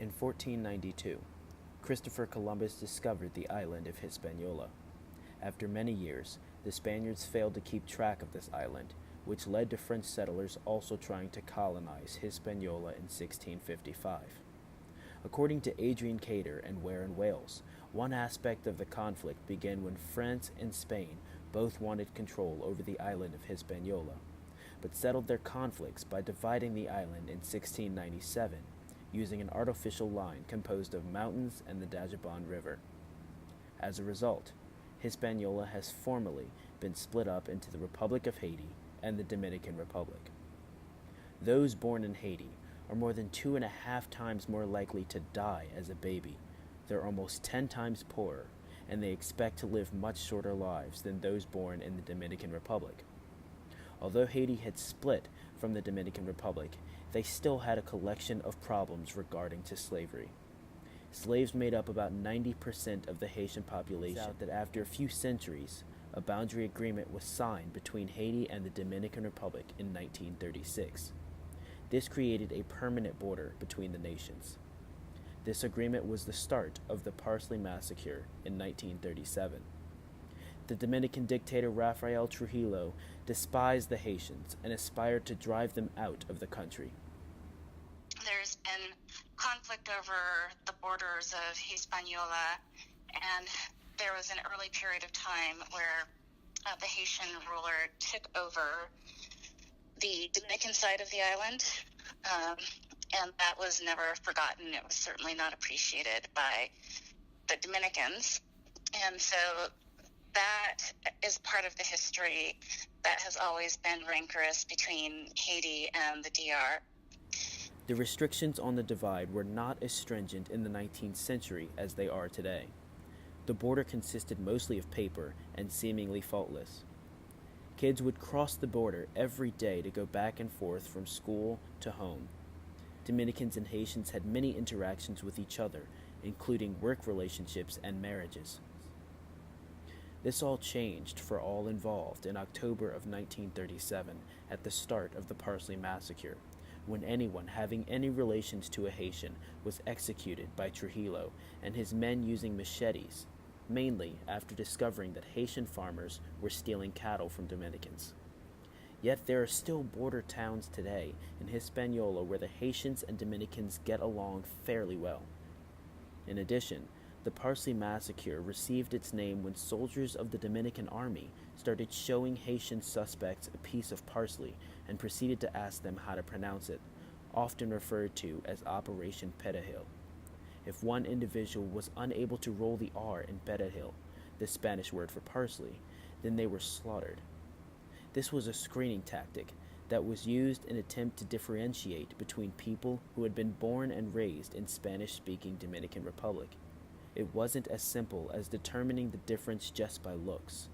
In 1492, Christopher Columbus discovered the island of Hispaniola. After many years, the Spaniards failed to keep track of this island, which led to French settlers also trying to colonize Hispaniola in 1655. According to Adrian Cater and Ware in Wales, one aspect of the conflict began when France and Spain both wanted control over the island of Hispaniola, but settled their conflicts by dividing the island in 1697, using an artificial line composed of mountains and the Dajabon River. As a result, Hispaniola has formally been split up into the Republic of Haiti and the Dominican Republic. Those born in Haiti are more than 2.5 times more likely to die as a baby. They're almost 10 times poorer, and they expect to live much shorter lives than those born in the Dominican Republic. Although Haiti had split from the Dominican Republic, they still had a collection of problems regarding to slavery. Slaves made up about 90% of the Haitian population. That after a few centuries, a boundary agreement was signed between Haiti and the Dominican Republic in 1936. This created a permanent border between the nations. This agreement was the start of the Parsley Massacre in 1937. The Dominican dictator Rafael Trujillo despised the Haitians and aspired to drive them out of the country. There's been conflict over the borders of Hispaniola, and there was an early period of time where the Haitian ruler took over the Dominican side of the island, and that was never forgotten. It was certainly not appreciated by the Dominicans, and so that is part of the history that has always been rancorous between Haiti and the DR. The restrictions on the divide were not as stringent in the 19th century as they are today. The border consisted mostly of paper and seemingly faultless. Kids would cross the border every day to go back and forth from school to home. Dominicans and Haitians had many interactions with each other, including work relationships and marriages. This all changed for all involved in October of 1937 at the start of the Parsley Massacre, when anyone having any relations to a Haitian was executed by Trujillo and his men using machetes, mainly after discovering that Haitian farmers were stealing cattle from Dominicans. Yet there are still border towns today in Hispaniola where the Haitians and Dominicans get along fairly well. In addition, the Parsley Massacre received its name when soldiers of the Dominican Army started showing Haitian suspects a piece of parsley and proceeded to ask them how to pronounce it, often referred to as Operation Perejil. If one individual was unable to roll the R in Perejil, the Spanish word for parsley, then they were slaughtered. This was a screening tactic that was used in an attempt to differentiate between people who had been born and raised in Spanish-speaking Dominican Republic. It wasn't as simple as determining the difference just by looks.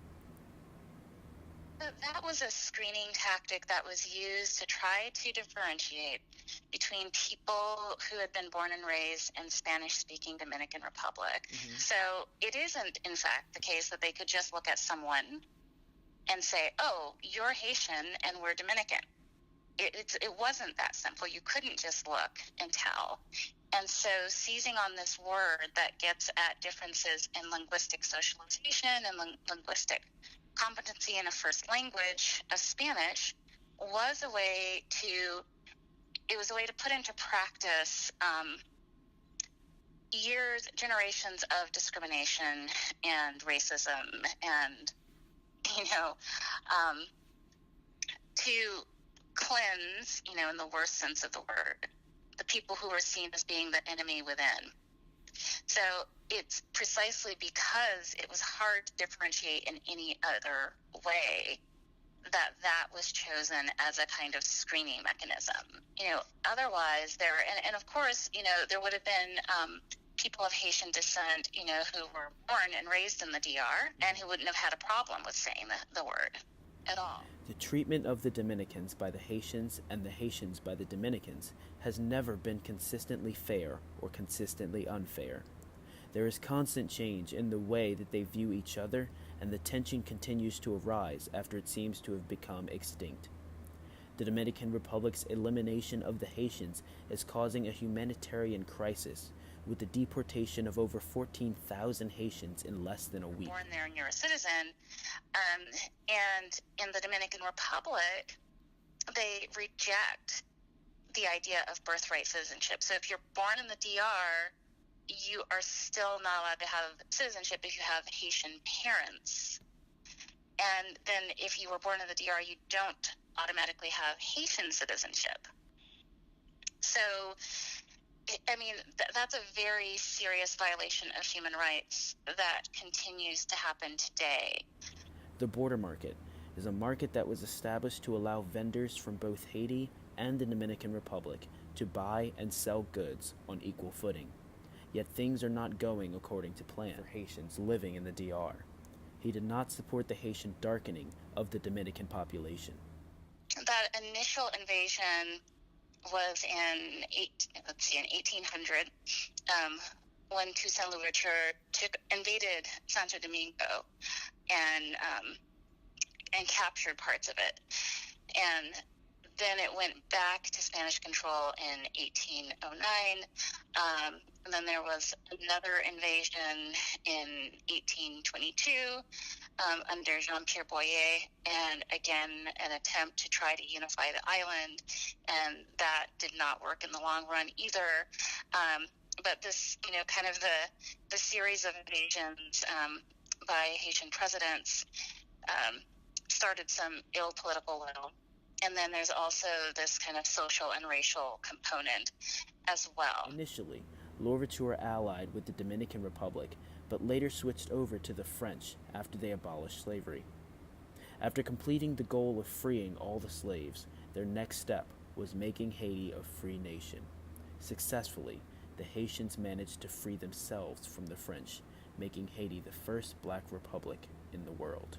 That was a screening tactic that was used to try to differentiate between people who had been born and raised in Spanish-speaking Dominican Republic. Mm-hmm. So it isn't, in fact, the case that they could just look at someone and say, oh, you're Haitian and we're Dominican. It wasn't that simple. You couldn't just look and tell. And so seizing on this word that gets at differences in linguistic socialization and linguistic competency in a first language of Spanish was a way to put into practice generations of discrimination and racism and, to cleanse, in the worst sense of the word, the people who were seen as being the enemy within. So it's precisely because it was hard to differentiate in any other way that was chosen as a kind of screening mechanism. Otherwise and of course, there would have been people of Haitian descent, who were born and raised in the DR and who wouldn't have had a problem with saying the word at all. The treatment of the Dominicans by the Haitians and the Haitians by the Dominicans has never been consistently fair or consistently unfair. There is constant change in the way that they view each other, and the tension continues to arise after it seems to have become extinct. The Dominican Republic's elimination of the Haitians is causing a humanitarian crisis, with the deportation of over 14,000 Haitians in less than a week. Born there and you're a citizen. And in the Dominican Republic, they reject the idea of birthright citizenship. So if you're born in the DR, you are still not allowed to have citizenship if you have Haitian parents. And then if you were born in the DR, you don't automatically have Haitian citizenship. So, I mean, that's a very serious violation of human rights that continues to happen today. The border market is a market that was established to allow vendors from both Haiti and the Dominican Republic to buy and sell goods on equal footing. Yet things are not going according to plan for Haitians living in the DR. He did not support the Haitian darkening of the Dominican population. That initial invasion was in 1800, when Toussaint Louverture invaded Santo Domingo and captured parts of it. And then it went back to Spanish control in 1809. And then there was another invasion in 1822 under Jean-Pierre Boyer, and again an attempt to try to unify the island, and that did not work in the long run either. But this, kind of the series of invasions by Haitian presidents started some ill political will. And then there's also this kind of social and racial component as well. Initially, Louverture allied with the Dominican Republic, but later switched over to the French after they abolished slavery. After completing the goal of freeing all the slaves, their next step was making Haiti a free nation. Successfully, the Haitians managed to free themselves from the French, making Haiti the first black republic in the world.